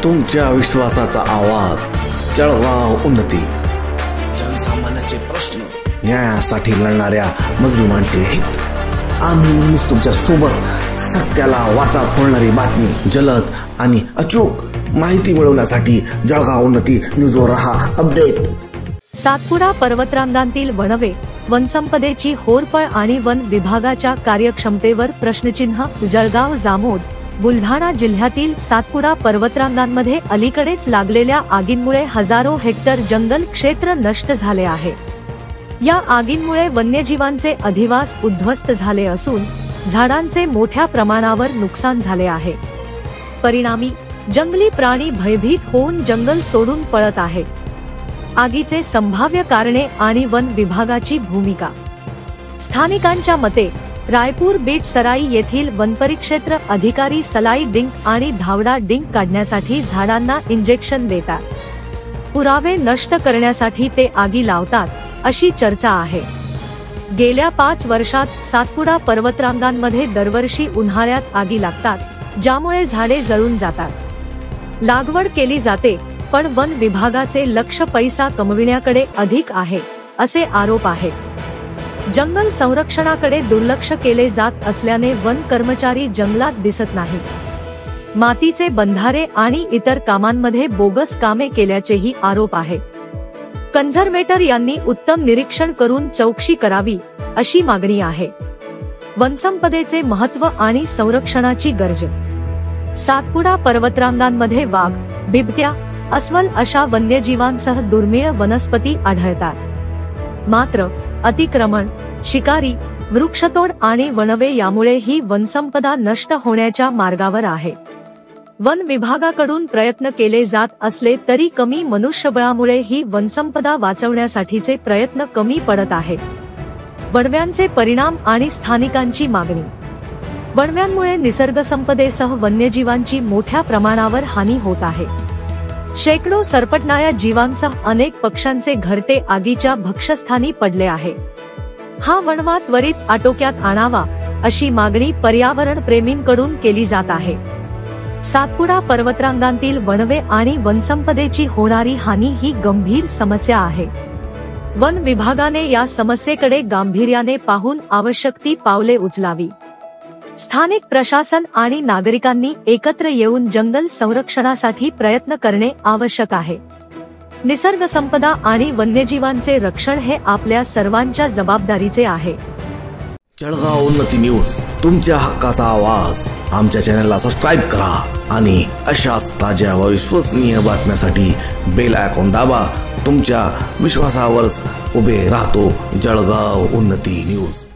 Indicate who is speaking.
Speaker 1: तुमच्या विश्वासाचा आवाज, जळगाव उन्नती। जनसामान्याचे प्रश्न, न्यायासाठी लढणाऱ्या मजलुमांचे हित। आम्ही नेहमीच तुमच्या सोबत। सत्याला वाचा फोडणारी बातमी, जलद आणि अचूक माहिती मिळवण्यासाठी जळगाव उन्नती न्यूजवर रहा अपडेट।
Speaker 2: सातपुडा पर्वतरांगांतील वणवे, वनसंपदेची होरपळ आणि वन विभागाच्या कार्यक्षमतेवर प्रश्नचिन्ह। जळगाव जामोद, बुलढाणा जिल्ह्यातील सातपुडा पर्वतरांगांमध्ये अलीकडेच लागलेल्या आगींमुळे हजारो हेक्टर जंगल क्षेत्र नष्ट झाले आहे। या आगींमुळे वन्यजीवांचे अधिवास उद्ध्वस्त झाले असून झाडांचे मोठ्या प्रमाणावर नुकसान झाले आहे। परिणामी जंगली प्राणी भयभीत होऊन जंगल सोडून पळत आहेत। आगीचे संभाव्य कारणे आणि वन विभागाची भूमिका। स्थानिकांच्या मते रायपूर बीट सराई येथील वनपरिक्षेत्र अधिकारी सलाई डिंक आणि धावडा डिंक काढण्यासाठी झाडांना इंजेक्शन देतात। पुरावे नष्ट करण्यासाठी ते आगी लावतात अशी चर्चा आहे। गेल्या 5 वर्षात सातपुडा पर्वतरांगांमध्ये दरवर्षी उन्हाळ्यात आगी लागतात, ज्यामुळे झाडे जळून जातात। लागवड केली जाते, पण वन विभागाचे लक्ष पैसा कमविण्याकडे अधिक आहे असे आरोप आहेत। जंगल संरक्षणाकडे दुर्लक्ष केले जात असल्याने वन कर्मचारी जंगलात दिसत नाहीत। मातीचे बंधारे आणि इतर कामांमध्ये बोगस कामे केल्याचेही आरोप आहेत। कन्झर्वेटर यांनी उत्तम निरीक्षण करून चौकशी करावी अशी मागणी आहे। वनसंपदेचे महत्त्व आणि संरक्षणाची गरज। सातपुडा पर्वतरांगांमध्ये वाघ, बिबट्या, अस्वल अशा वन्यजीवांसह दुर्मिळ वनस्पती आढळतात। मात्र अतिक्रमण, शिकारी, वृक्षतोड आणि वणवे यामुळे ही वनसंपदा नष्ट होण्याच्या मार्गावर आहे। वन विभागाकडून प्रयत्न केले जात असले तरी कमी मनुष्यबळामुळे ही वनसंपदा वाचवण्यासाठीचे प्रयत्न कमी पडत आहेत। वणव्यांचे परिणाम आणि स्थानिकांची मागणी। वणव्यांमुळे निसर्गसंपदेसह वन्यजीवांची मोठ्या प्रमाणावर हानी होत आहे। शेकडो सरपटणाऱ्या जीवांसह अनेक पक्ष्यांचे घरटे आगीच्या भक्ष्यस्थानी पडले आहे। हा वणवा त्वरित आटोक्यात आणावा अशी मागणी पर्यावरण प्रेमींकडून केली जात आहे। सातपुडा पर्वतरांगांतील वणवे आणि वनसंपदेची होणारी हानी ही गंभीर समस्या आहे। वन विभागाने या समस्येकडे गांभीर्याने पाहून आवश्यक ती पावले उचलावी। स्थानिक प्रशासन आणि नागरिकांनी एकत्र येऊन जंगल संरक्षणासाठी प्रयत्न करणे आवश्यक आहे। निसर्ग संपदा आणि वन्यजीवांचे रक्षण हे आपल्या सर्वांच्या जबाबदारीचे आहे।
Speaker 1: जळगाव उन्नती न्यूज, तुमच्या हक्काचा आवाज। आमच्या चॅनलला सबस्क्राइब करा आणि अशाच ताज्या व विश्वसनीय बातम्यांसाठी बेल आयकॉन दाबा। तुमच्या विश्वासावरच उभे राहतो जळगाव उन्नती न्यूज।